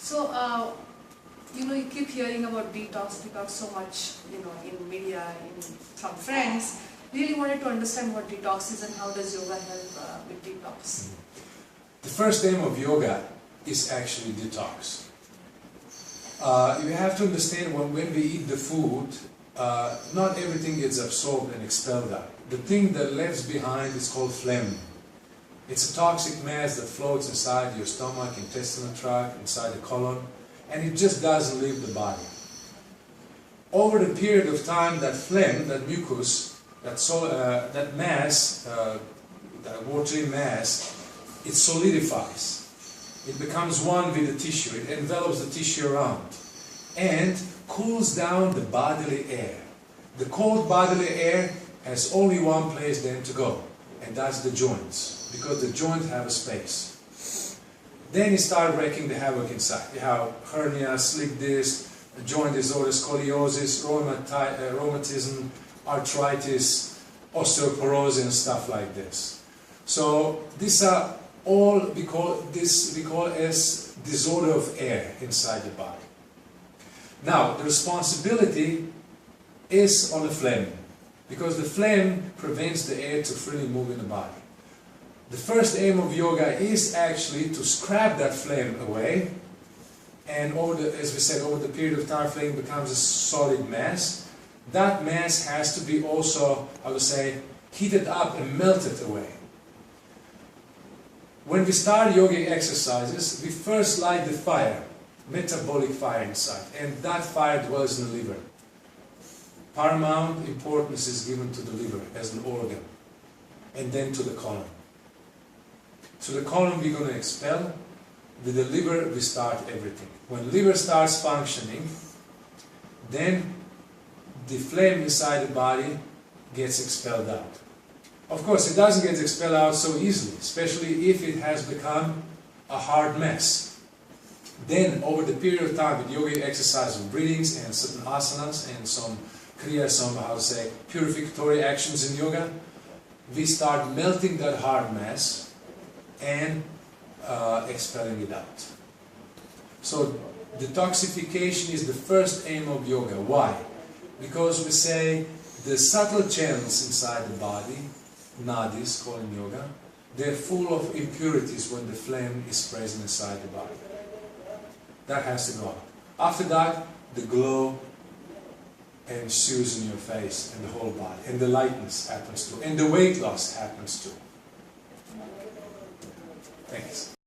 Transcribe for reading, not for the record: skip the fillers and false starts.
So, you keep hearing about detox so much, in media, from friends. Really wanted to understand what detox is and how does yoga help with detox. The first aim of yoga is actually detox. You have to understand when we eat the food, not everything gets absorbed and expelled out. The thing that leaves behind is called phlegm. It's a toxic mass that floats inside your stomach, intestinal tract, inside the colon, and it just doesn't leave the body. Over the period of time, that phlegm, that mucus, that mass, that watery mass, it solidifies. It becomes one with the tissue. It envelops the tissue around and cools down the bodily air. The cold bodily air has only one place then to go, and that's the joints, because the joints have a space. Then you start wreaking the havoc inside. You have hernia, slip disc, joint disorder, scoliosis, rheumatism, arthritis, osteoporosis, and stuff like this. So these are all we call as disorder of air inside the body. Now the responsibility is on the phlegm, because the phlegm prevents the air to freely move in the body. The first aim of yoga is actually to scrap that phlegm away, and as we said, over the period of time, phlegm becomes a solid mass. That mass has to be also, I would say, heated up and melted away. When we start yogic exercises, we first light the fire, metabolic fire inside, and that fire dwells in the liver. Paramount importance is given to the liver as an organ, and then to the colon. So the colon we're going to expel, with the liver we start everything. When liver starts functioning, then the phlegm inside the body gets expelled out. Of course, it doesn't get expelled out so easily, especially if it has become a hard mess. Then, over the period of time, with yogic exercise of breathings and certain asanas and some kriya, some, purificatory actions in yoga, we start melting that hard mass and expelling it out. So, detoxification is the first aim of yoga. Why? Because we say the subtle channels inside the body, nadis called in yoga, they're full of impurities when the phlegm is present inside the body. That has to go out. After that, the glow ensues in your face and the whole body, and the lightness happens too, and the weight loss happens too. Thanks.